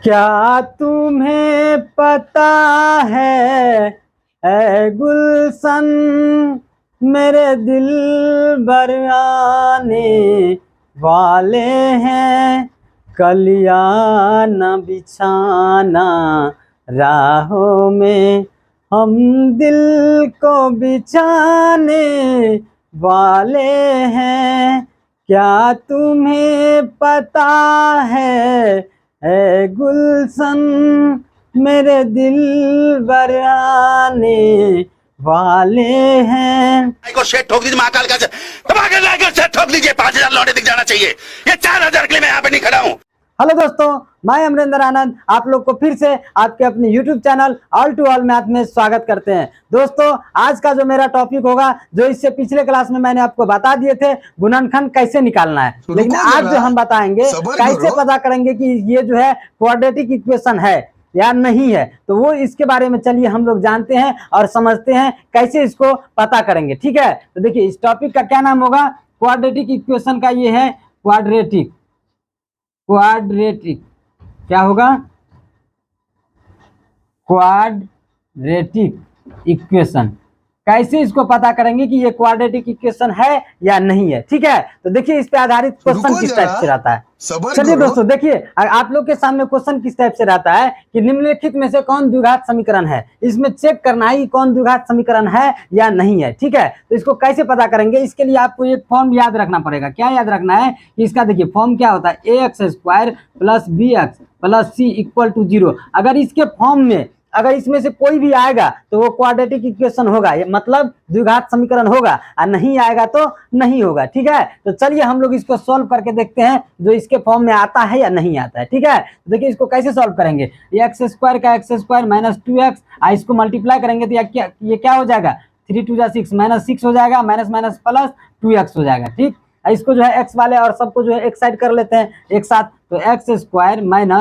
क्या तुम्हें पता है ऐ गुलशन, मेरे दिल बर आने वाले हैं। कलिया न बिछाना राहों में, हम दिल को बिछाने वाले हैं। क्या तुम्हें पता है ऐ गुलशन, मेरे दिल बर आने वाले हैं। को शेर ठोक दीजिए, महाकाल का धमाकेदार शेर ठोक दीजिए। 5,000 लौटे दिख जाना चाहिए। ये 4,000 के लिए मैं यहाँ पे नहीं खड़ा हूँ। हेलो दोस्तों, मैं अमरिंदर आनंद आप लोग को फिर से आपके अपने YouTube channel all to all math में स्वागत करते हैं। दोस्तों, आज का जो मेरा टॉपिक होगा, जो इससे पिछले क्लास में मैंने आपको बता दिए थे, गुणनखंड कैसे निकालना है, लेकिन आज जो हम बताएंगे कैसे पता करेंगे कि ये जो है क्वाड्रेटिक इक्वेशन है या नहीं है। तो वो इसके बारे में चलिए हम लोग जानते हैं और समझते हैं कैसे इसको पता करेंगे। ठीक है, तो देखिए इस टॉपिक का क्या नाम होगा, क्वाड्रेटिक इक्वेशन का ये है क्वाड्रेटिक क्या होगा, क्वाड्रेटिक इक्वेशन। कैसे इसको पता करेंगे कि ये क्वाड्रेटिक इक्वेशन है या नहीं है। ठीक है, तो देखिए इस पे आधारित क्वेश्चन किस टाइप से रहता है। चलिए दोस्तों देखिए, आप लोग के सामने क्वेश्चन किस टाइप से रहता है कि निम्नलिखित में से कौन द्विघात समीकरण है। इसमें चेक करना है कि कौन द्विघात समीकरण है या नहीं है। ठीक है, तो इसको कैसे पता करेंगे, इसके लिए आपको एक फॉर्म याद रखना पड़ेगा। क्या याद रखना है कि इसका देखिए फॉर्म क्या होता है, ax² + bx + c = 0। अगर इसके फॉर्म में अगर इसमें से कोई भी आएगा तो वो क्वाड्रेटिक इक्वेशन होगा, ये मतलब द्विघात समीकरण होगा, और नहीं आएगा तो नहीं होगा। ठीक है, तो चलिए हम लोग इसको सॉल्व करके देखते हैं जो इसके फॉर्म में आता है या नहीं आता है। ठीक है, तो देखिए इसको कैसे सॉल्व करेंगे। ये x² का x² - 2x, इसको मल्टीप्लाई करेंगे तो ये क्या हो जाएगा, 3 × 2 = 6 - 6 हो जाएगा, माइनस प्लस 2x हो जाएगा। ठीक, इसको जो है x वाले और सबको जो है एक साइड कर लेते हैं एक साथ, तो x²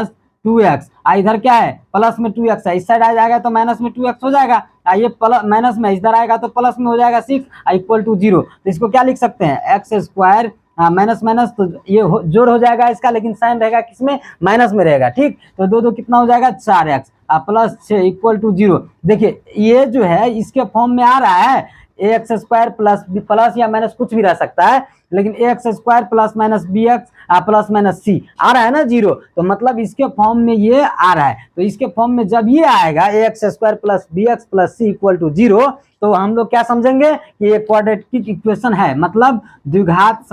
- 2x, इधर क्या है प्लस में 2x है, इस साइड आ जाएगा तो माइनस में 2x हो जाएगा, ये प्लस माइनस में इधर आएगा तो प्लस में हो जाएगा 6 = 0। तो इसको क्या लिख सकते हैं, x² माइनस माइनस तो ये जोड़ हो जाएगा इसका, लेकिन साइन रहेगा किसमें, माइनस में रहेगा। ठीक, तो दो कितना हो जाएगा 4x + 6 = 0। देखिए ये जो है इसके फॉर्म में आ रहा है ax² प्लस या माइनस कुछ भी रह सकता है, लेकिन ax² ± bx ± c आ रहा है ना 0, तो मतलब इसके फॉर्म में ये आ रहा है। तो इसके फॉर्म में जब ये आएगा ax² + bx + c = 0, तो हम लोग क्या समझेंगे कि ये क्वाड्रेटिक इक्वेशन है, मतलब द्विघात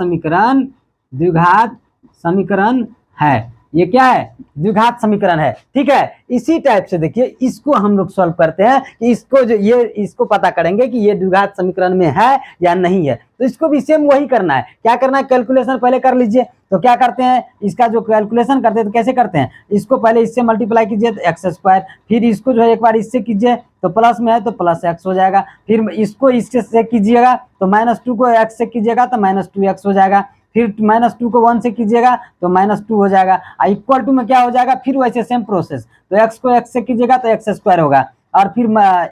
समीकरण है। ये क्या है, द्विघात समीकरण है। ठीक है, इसी टाइप से देखिए इसको हम लोग सॉल्व करते हैं कि इसको पता करेंगे कि ये द्विघात समीकरण में है या नहीं है। तो इसको भी सेम वही करना है। क्या करना है, कैलकुलेशन पहले कर लीजिए। तो क्या करते हैं, इसका जो कैलकुलेशन करते हैं तो कैसे करते हैं, इसको पहले इससे मल्टीप्लाई कीजिए तो x², फिर इसको जो है एक बार इससे कीजिए तो प्लस में है तो प्लस x हो जाएगा, फिर इसको इससे कीजिएगा तो -2 को x से कीजिएगा तो -2x हो जाएगा, फिर -2 को 1 से कीजिएगा तो -2 हो जाएगा, इक्वल टू में क्या हो जाएगा, फिर वैसे सेम प्रोसेस, तो x को x से कीजिएगा तो x² होगा, और फिर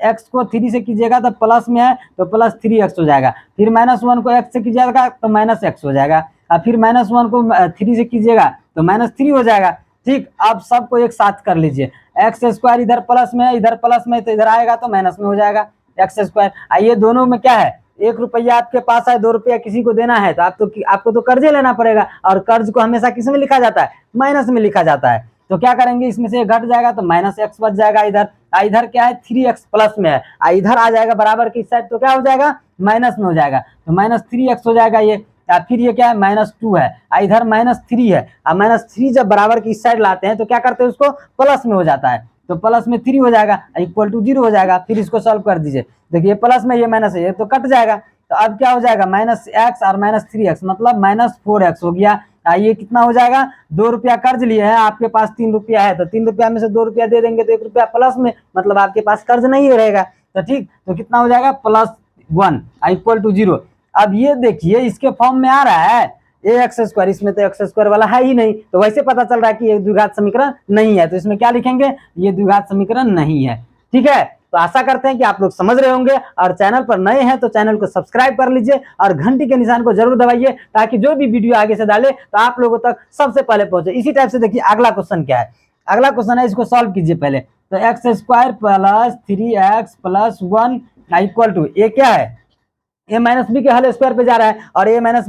x को 3 से कीजिएगा तो प्लस में है तो प्लस 3x हो जाएगा, फिर -1 को x से कीजिएगा तो -x हो जाएगा, और फिर -1 को 3 से कीजिएगा तो -3 हो जाएगा। ठीक, अब सबको एक साथ कर लीजिए, x² इधर प्लस में है, इधर प्लस में, तो इधर आएगा तो माइनस में हो जाएगा x²। ये दोनों में क्या है, 1 रुपया आपके पास है, 2 रुपया किसी को देना है, तो आपको तो कर्जे लेना पड़ेगा, और कर्ज को हमेशा किस में लिखा जाता है, माइनस में लिखा जाता है। तो क्या करेंगे, इसमें से घट जाएगा तो -x बच जाएगा इधर, इधर क्या है 3x प्लस में है, इधर आ जाएगा बराबर की साइड तो क्या हो जाएगा, माइनस में हो जाएगा, तो -3x हो जाएगा ये, फिर ये क्या है -2 है, इधर -3 है, -3 जब बराबर की इस साइड लाते हैं तो क्या करते हैं, उसको प्लस में हो जाता है, तो प्लस में 3 हो जाएगा = 0 हो जाएगा। फिर इसको सॉल्व कर दीजिए, देखिए प्लस में ये माइनस है, ये तो कट जाएगा, तो अब क्या हो जाएगा -x और -3x मतलब -4x हो गया। ये कितना हो जाएगा, 2 रुपया कर्ज लिए हैं, आपके पास 3 रुपया है, तो 3 रुपया में से 2 रुपया दे देंगे तो 1 रुपया प्लस में, मतलब आपके पास कर्ज नहीं रहेगा। तो ठीक, तो कितना हो जाएगा +1 = 0। अब ये देखिए इसके फॉर्म में आ रहा है ax², इसमें तो x² वाला है ही नहीं, तो वैसे पता चल रहा है कि ये द्विघात समीकरण नहीं है, तो इसमें क्या लिखेंगे, ये द्विघात समीकरण नहीं है। ठीक है, तो आशा करते हैं कि आप लोग समझ रहे होंगे, और चैनल पर नए हैं तो चैनल को सब्सक्राइब कर लीजिए और घंटी के निशान को जरूर दबाइए, ताकि जो भी वीडियो आगे से डाले तो आप लोगों तक सबसे पहले पहुंचे। इसी टाइप से देखिए अगला क्वेश्चन क्या है, अगला क्वेश्चन है, इसको सॉल्व कीजिए पहले। तो x square plus 3x plus 1 equal to, ये क्या है, ए माइनस बी के होल स्क्वायर पे जा रहा है, और ए माइनस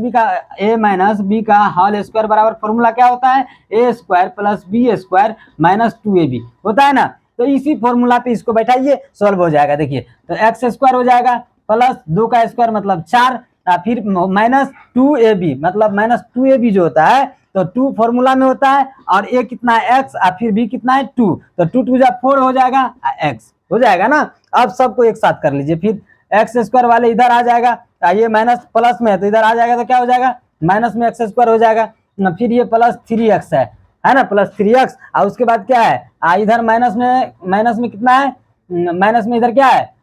बी का होल स्क्वायर बराबर फॉर्मूला क्या होता है, a square plus b square minus 2ab होता है ना। तो इसी फॉर्मूला पे इसको बैठाइए, सॉल्व हो जाएगा। देखिए तो एक्स स्क्वायर हो जाएगा प्लस 2 का स्क्वायर मतलब 4, फिर माइनस 2ab मतलब माइनस 2ab जो होता है, तो 2 फॉर्मूला में होता है, और ए कितना है x, और फिर b कितना है 2, तो 2 2 जा 4 हो जाएगा, x हो जाएगा ना। अब सबको एक साथ कर लीजिए, फिर एक्स स्क्वायर वाले इधर आ जाएगा, ये माइनस प्लस में है तो इधर आ जाएगा, तो क्या हो जाएगा, माइनस में एक्स स्क्वायर हो जाएगा, फिर ये प्लस 3x है ना, प्लस 3x, और उसके बाद क्या है, इधर माइनस में कितना है, माइनस में इधर क्या है,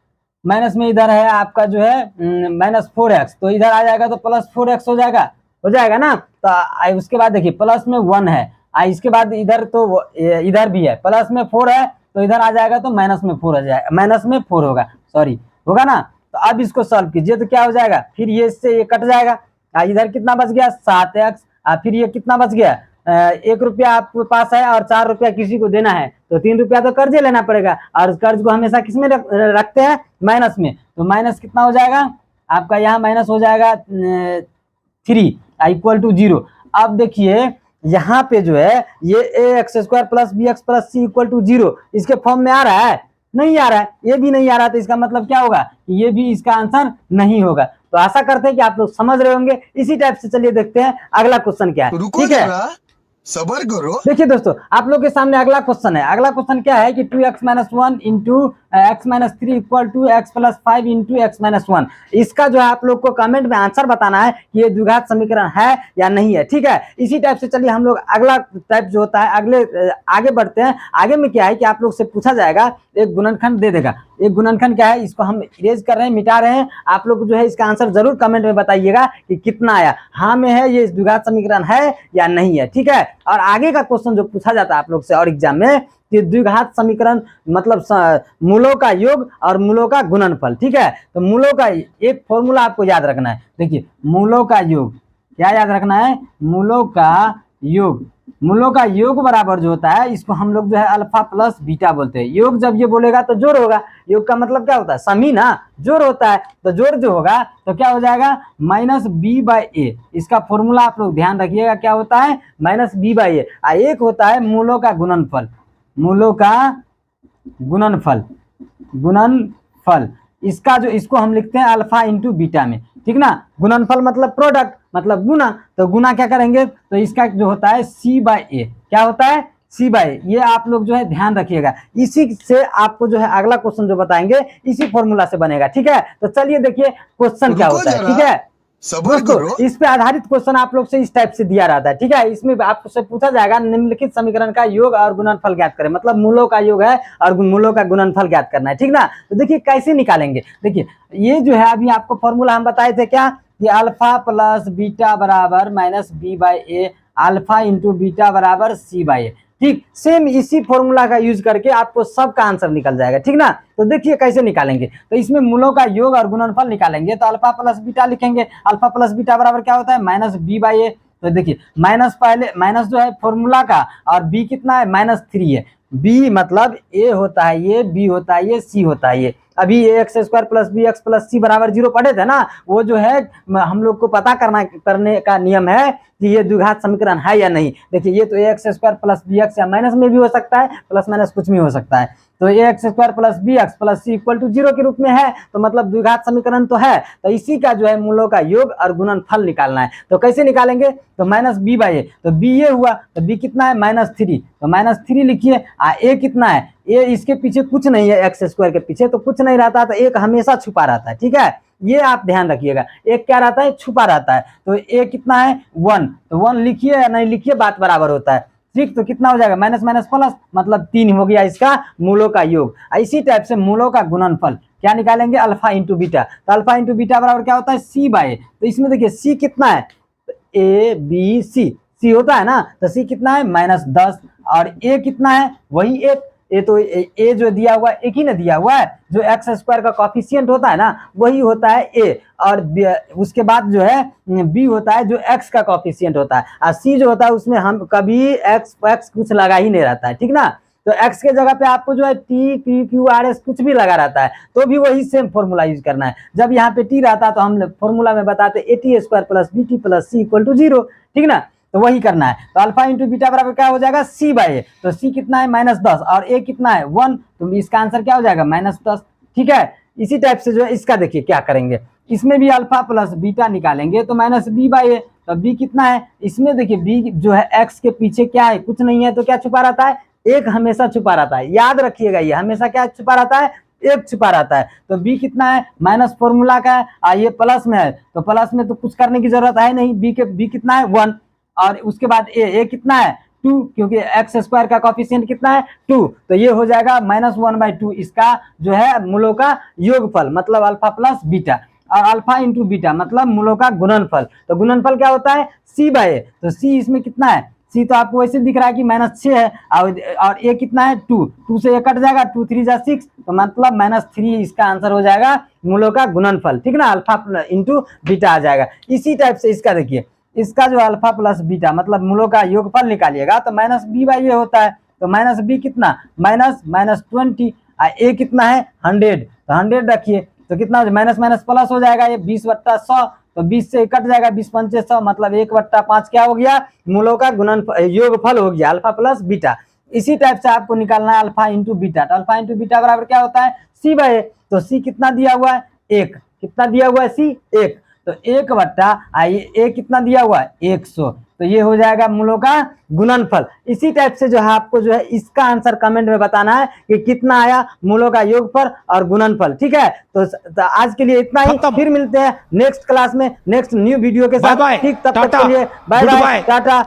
माइनस में इधर है आपका जो है माइनस 4x, तो इधर आ जाएगा तो प्लस 4x हो जाएगा ना। तो उसके बाद देखिए प्लस में 1 है, इसके बाद इधर तो इधर भी है, प्लस में 4 है तो इधर आ जाएगा तो माइनस में 4 हो जाएगा, माइनस में 4 होगा, सॉरी होगा ना। तो अब इसको सॉल्व कीजिए तो क्या हो जाएगा, फिर ये इससे ये कट जाएगा, इधर कितना बच गया 7x, फिर ये कितना बच गया, 1 रुपया आपके पास है और 4 रुपया किसी को देना है, तो 3 रुपया तो कर्जे लेना पड़ेगा, और कर्ज को हमेशा किस में रखते हैं, माइनस में। तो माइनस कितना हो जाएगा आपका, यहाँ माइनस हो जाएगा 3 इक्वल टू 0। अब देखिए यहाँ पे जो है ये a x square plus b x plus c equal to 0 इसके फॉर्म में आ रहा है, नहीं आ रहा है, ये भी नहीं आ रहा, तो इसका मतलब क्या होगा, ये भी इसका आंसर नहीं होगा। तो आशा करते हैं कि आप लोग समझ रहे होंगे। इसी टाइप से चलिए देखते हैं अगला क्वेश्चन क्या है, ठीक है, सबर करो। देखिए दोस्तों आप लोग के सामने अगला क्वेश्चन है। अगला क्वेश्चन क्या है कि 2x minus 1 into x minus 3 equal to x plus 5 into x minus 1। इसका जो है आप लोग को कमेंट में आंसर बताना है कि ये द्विघात समीकरण है या नहीं है, ठीक है। इसी टाइप से चलिए हम लोग अगला टाइप जो होता है आगे बढ़ते हैं। आगे में क्या है कि आप लोग से पूछा जाएगा, एक गुणनखंड दे देगा। एक गुणनखंड क्या है, इसको हम इरेज कर रहे हैं, मिटा रहे हैं। आप लोग जो है इसका आंसर जरूर कमेंट में बताइएगा कि कितना आया, हाँ में है ये द्विघात समीकरण है या नहीं है, ठीक है। और आगे का क्वेश्चन जो पूछा जाता है आप लोग से और एग्जाम में कि द्विघात समीकरण मतलब मूलों का योग और मूलों का गुणनफल, ठीक है। तो मूलों का एक फॉर्मूला आपको याद रखना है। देखिए मूलों का योग क्या याद रखना है, मूलों का योग, मूलों का योग बराबर जो होता है इसको हम लोग जो है अल्फा प्लस बीटा बोलते हैं। योग जब ये बोलेगा तो जोड़ होगा, योग का मतलब क्या होता है, समी ना, जोड़ होता है। तो जोड़ जो होगा तो क्या हो जाएगा माइनस बी बाई ए। इसका फॉर्मूला आप लोग ध्यान रखिएगा क्या होता है, माइनस बी बाई ए। एक होता है मूलों का गुणनफल, मूलों का गुणनफल इसका जो इसको हम लिखते हैं अल्फा इंटू बीटा में, ठीक ना। गुणनफल मतलब प्रोडक्ट मतलब गुना, तो गुना क्या करेंगे तो इसका जो होता है सी बाई ए, क्या होता है सी बाई। ये आप लोग जो है ध्यान रखिएगा। इसी से आपको जो है अगला क्वेश्चन जो बताएंगे इसी फॉर्मूला से बनेगा, ठीक है। तो चलिए देखिए क्वेश्चन क्या होता है, ठीक है दोस्तों। इस पे आधारित क्वेश्चन आप लोग से इस टाइप से दिया रहता है, ठीक है। इसमें आपसे पूछा जाएगा निम्नलिखित समीकरण का योग और गुणनफल ज्ञात करें, मतलब मूलों का योग है और मूलों का गुणनफल ज्ञात करना है, ठीक ना। तो देखिए कैसे निकालेंगे, देखिए ये जो है अभी आपको फॉर्मूला हम बताए थे क्या, कि अल्फा प्लस बीटा बराबर minus b by a, alpha into beta बराबर सी बाई ए, ठीक। सेम इसी फॉर्मूला का यूज करके आपको सबका आंसर निकल जाएगा, ठीक ना। तो देखिए कैसे निकालेंगे, तो इसमें मूलों का योग और गुणनफल निकालेंगे तो अल्फा प्लस बीटा लिखेंगे। अल्फा प्लस बीटा बराबर क्या होता है माइनस बी बाई ए। तो देखिए माइनस पहले माइनस जो है फॉर्मूला का, और बी कितना है -3 है। बी मतलब ए होता है ये, बी होता है ये, सी होता है ये। अभी a x square plus b x plus c बराबर 0 पढ़े थे ना, वो जो है हम लोग को पता करने का नियम है कि ये द्विघात समीकरण है या नहीं। देखिए ये तो a x square plus b x या माइनस में भी हो सकता है, प्लस माइनस कुछ भी हो सकता है। तो a x square plus b x plus c equal to 0 के रूप में है, तो मतलब द्विघात समीकरण तो है। तो इसी का जो है मूलों का योग और गुणनफल निकालना है। तो कैसे निकालेंगे, तो माइनस बी बाई ए, तो बी ये हुआ, तो बी कितना है -3, तो -3 लिखिए। ए कितना है, ए इसके पीछे कुछ नहीं है, एक्स स्क्वायर के पीछे तो कुछ नहीं रहता, तो एक हमेशा छुपा रहता है, ठीक है। ये आप ध्यान रखिएगा, एक क्या रहता है छुपा रहता है। तो ए कितना है 1, तो 1 लिखिए या नहीं लिखिए बात बराबर होता है, ठीक। तो कितना हो जाएगा माइनस माइनस प्लस, मतलब 3 हो गया इसका मूलों का योग। इसी टाइप से मूलों का गुणनफल क्या निकालेंगे, अल्फा इंटू बीटा। तो अल्फा इंटू बीटा बराबर क्या होता है सी बाई। तो इसमें देखिए सी कितना है, ए बी सी, सी होता है ना, तो सी कितना है -10, और ए कितना है वही ये तो ए जो दिया हुआ एक ही ना दिया हुआ है, जो एक्स स्क्वायर का कॉफिशिएंट होता है ना वही होता है ए, और उसके बाद जो है बी होता है जो एक्स का कॉफिशिएंट होता है, और सी जो होता है उसमें हम कभी एक्स कुछ लगा ही नहीं रहता है, ठीक ना। तो x के जगह पे आपको जो है t p q r s कुछ भी लगा रहता है तो भी वही सेम फॉर्मूला यूज करना है। जब यहाँ पे t रहता तो हम फॉर्मूला में बताते a t² plus bt plus c equal to 0, ठीक ना। तो वही करना है। तो अल्फा इंटू बीटा बराबर क्या हो जाएगा c/a, तो c कितना है -10 और a कितना है 1, तो इसका आंसर क्या हो जाएगा -10, ठीक है। इसी टाइप से जो है इसका देखिए क्या करेंगे, इसमें भी अल्फा प्लस बीटा निकालेंगे तो -b/a, तो b कितना है, इसमें देखिए b जो है x के पीछे क्या है, कुछ नहीं है, तो क्या छुपा रहता है, एक हमेशा छुपा रहता है, याद रखिएगा ये हमेशा क्या छुपा रहता है, एक छुपा रहता है। तो b कितना है, माइनस फॉर्मूला का है और ये प्लस में है, तो प्लस में तो कुछ करने की जरूरत है नहीं, b कितना है 1, और उसके बाद a कितना है 2, क्योंकि एक्स स्क्वायर का कॉफिशिएंट कितना है 2, तो ये हो जाएगा -1/2, इसका जो है मूलों का योगफल मतलब अल्फा प्लस बीटा, और अल्फा इंटू बीटा मतलब मूलों का गुणनफल, तो गुणनफल क्या होता है c/a, तो c इसमें कितना है, c तो आपको वैसे दिख रहा है कि -6 है, और a कितना है 2 से ये कट जाएगा, 2 3 जा 6, तो मतलब -3 इसका आंसर हो जाएगा मूलों का गुणनफल, ठीक ना, अल्फा इंटू बीटा आ जाएगा। इसी टाइप से इसका देखिए, इसका जो अल्फा प्लस बीटा मतलब मूलों का योगफल निकालिएगा तो -b/a होता है, तो -b कितना -20, a कितना है 100, तो 100 रखिए, तो कितना माइनस प्लस हो जाएगा, ये 20/100, तो 20 से कट जाएगा, 20×5 = 100, मतलब 1/5 क्या हो गया, मूलों का गुणनफल योगफल हो गया अल्फा प्लस बीटा। इसी टाइप से आपको निकालना है अल्फा इंटू बीटा, तो अल्फा इंटू बीटा बराबर क्या होता है c/a, तो c कितना दिया हुआ है 1, कितना दिया हुआ है c 1, तो 1/a कितना दिया हुआ है 100, तो ये हो जाएगा मूलों का गुणनफल। इसी टाइप से जो है आपको जो है इसका आंसर कमेंट में बताना है कि कितना आया मूलों का योगफल और गुणनफल, ठीक है। तो आज के लिए इतना ही, फिर मिलते हैं नेक्स्ट क्लास में नेक्स्ट न्यू वीडियो के साथ, ठीक, तब तक के लिए बाय बाय, टाटा।